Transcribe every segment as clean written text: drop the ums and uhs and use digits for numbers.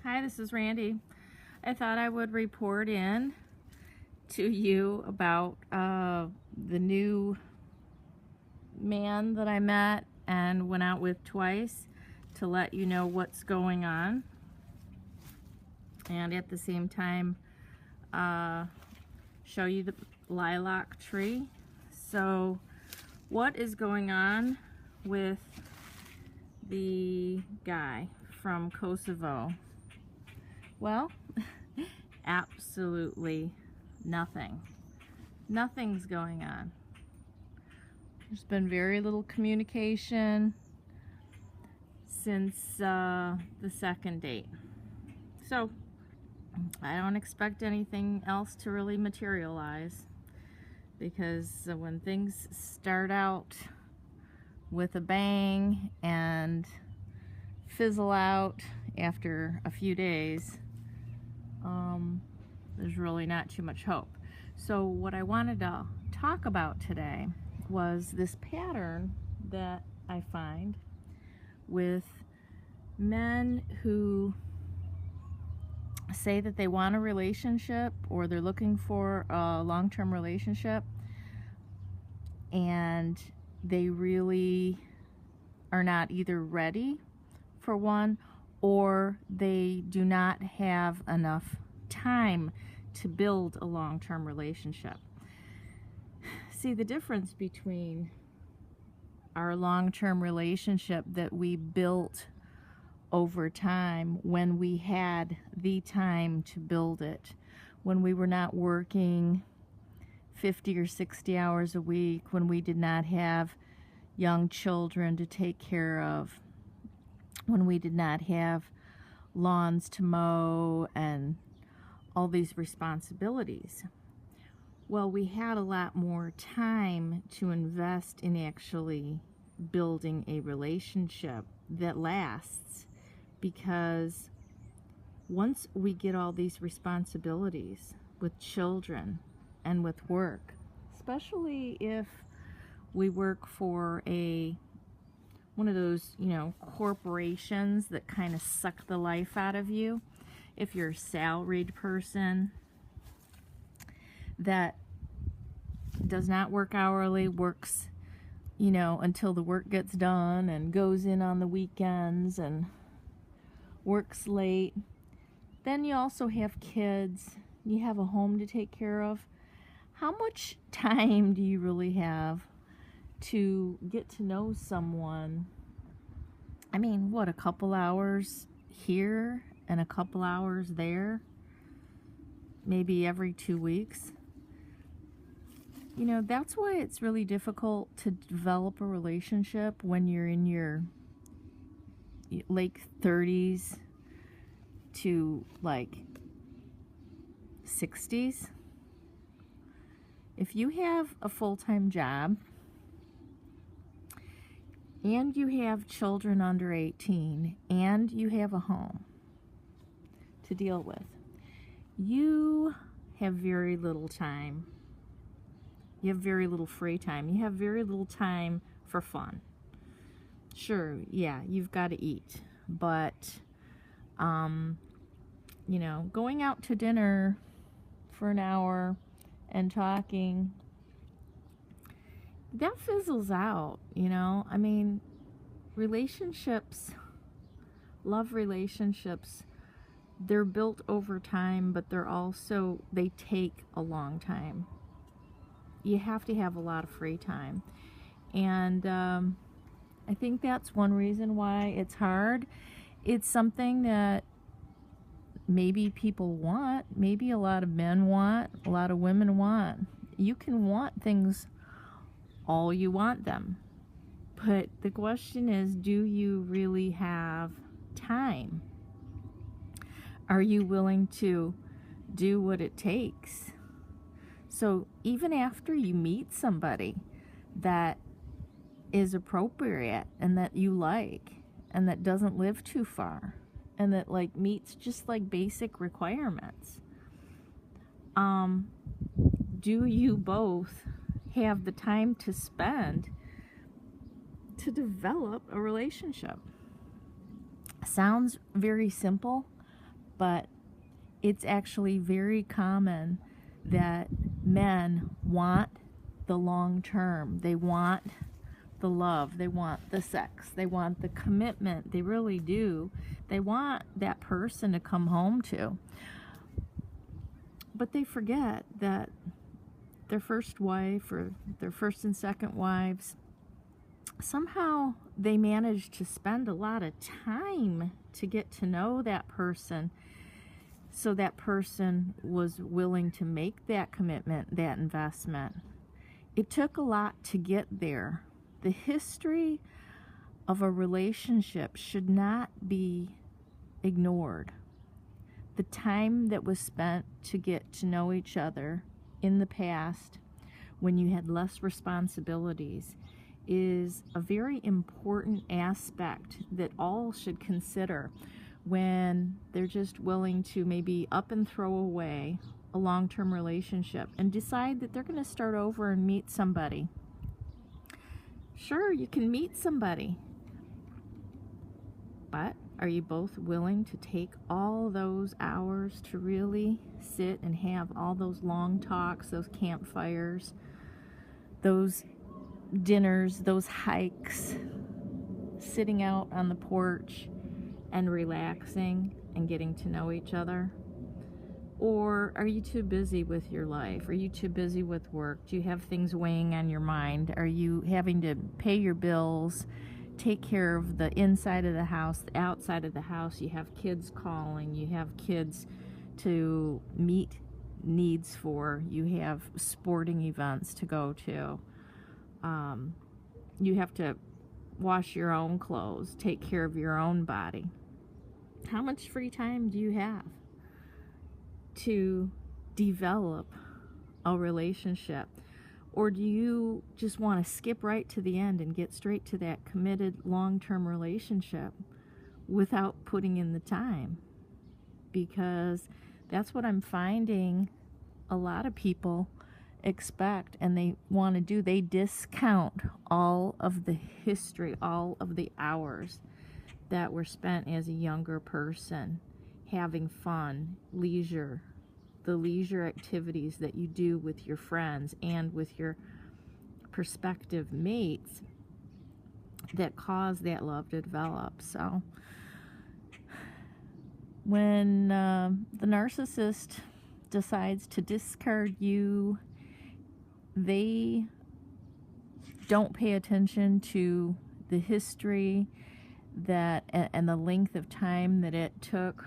Hi, this is Randy. I thought I would report in to you about the new man that I met and went out with twice to let you know what's going on, and at the same time show you the lilac tree. So what is going on with the guy from Kosovo? Well, absolutely nothing. Nothing's going on. There's been very little communication since the second date. So I don't expect anything else to really materialize, because when things start out with a bang and fizzle out after a few days, there's really not too much hope. So what I wanted to talk about today was this pattern that I find with men who say that they want a relationship, or they're looking for a long-term relationship, and they really are not either ready for one, or they do not have enough time to build a long-term relationship. See, the difference between our long-term relationship that we built over time, when we had the time to build it, when we were not working 50 or 60 hours a week, when we did not have young children to take care of, when we did not have lawns to mow and all these responsibilities. Well, we had a lot more time to invest in actually building a relationship that lasts, because once we get all these responsibilities with children and with work, especially if we work for one of those, corporations that kind of suck the life out of you. If you're a salaried person that does not work hourly, works, until the work gets done, and goes in on the weekends and works late. Then you also have kids, you have a home to take care of. How much time do you really have to get to know someone? I mean, what, a couple hours here and a couple hours there, maybe every 2 weeks? That's why it's really difficult to develop a relationship when you're in your late 30s to like 60s. If you have a full-time job and you have children under 18 and you have a home to deal with, you have very little time. You have very little free time. You have very little time for fun. Sure, yeah, you've got to eat, but going out to dinner for an hour and talking, that fizzles out. I mean, relationships, love relationships, they're built over time, but they take a long time. You have to have a lot of free time, and I think that's one reason why it's hard. It's something that maybe people want, maybe a lot of men want, a lot of women want. You can want things all you want them, but the question is, do you really have time? Are you willing to do what it takes? So even after you meet somebody that is appropriate and that you like and that doesn't live too far and that meets just basic requirements, do you both have the time to spend to develop a relationship? Sounds very simple, but it's actually very common that men want the long term. They want the love, they want the sex, they want the commitment. They really do. They want that person to come home to. But they forget that their first wife or their first and second wives, somehow they managed to spend a lot of time to get to know that person, so that person was willing to make that commitment, that investment. It took a lot to get there. The history of a relationship should not be ignored. The time that was spent to get to know each other in the past, when you had less responsibilities, is a very important aspect that all should consider when they're just willing to maybe up and throw away a long-term relationship and decide that they're going to start over and meet somebody. Sure, you can meet somebody, but are you both willing to take all those hours to really sit and have all those long talks, those campfires, those dinners, those hikes, sitting out on the porch and relaxing and getting to know each other? Or are you too busy with your life? Are you too busy with work? Do you have things weighing on your mind? Are you having to pay your bills, take care of the inside of the house, the outside of the house? You have kids calling, you have kids to meet needs for, you have sporting events to go to, you have to wash your own clothes, take care of your own body. How much free time do you have to develop a relationship? Or do you just want to skip right to the end and get straight to that committed long-term relationship without putting in the time? Because that's what I'm finding a lot of people expect and they want to do. They discount all of the history, all of the hours that were spent as a younger person having fun, leisure, the leisure activities that you do with your friends and with your prospective mates that cause that love to develop. So when the narcissist decides to discard you, they don't pay attention to the history that and the length of time that it took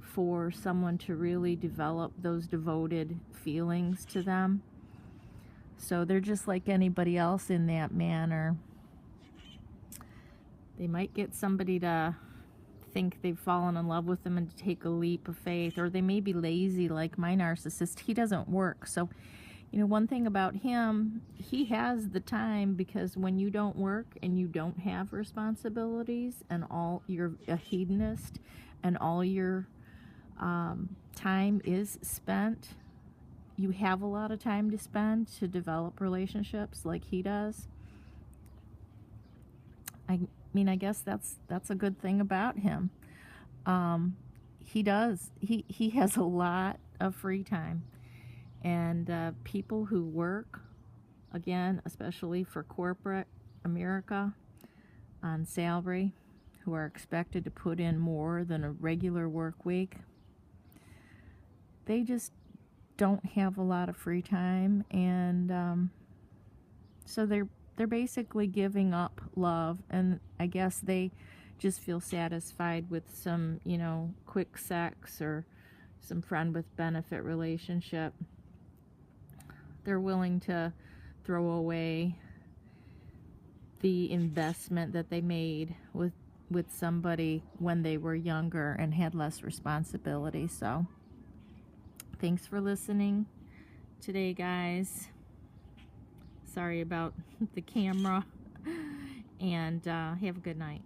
for someone to really develop those devoted feelings to them. So they're just like anybody else in that manner. They might get somebody to think they've fallen in love with them and to take a leap of faith, or they may be lazy like my narcissist. He doesn't work. So, you know, one thing about him, he has the time, because when you don't work and you don't have responsibilities and all you're a hedonist and all your time is spent, you have a lot of time to spend to develop relationships like he does. I mean, I guess that's a good thing about him. He has a lot of free time, and people who work, again, especially for corporate America on salary, who are expected to put in more than a regular work week, they just don't have a lot of free time, and so they're basically giving up love, and I guess they just feel satisfied with some, you know, quick sex or some friend with benefit relationship. They're willing to throw away the investment that they made with somebody when they were younger and had less responsibility. So thanks for listening today, guys. Sorry about the camera, and have a good night.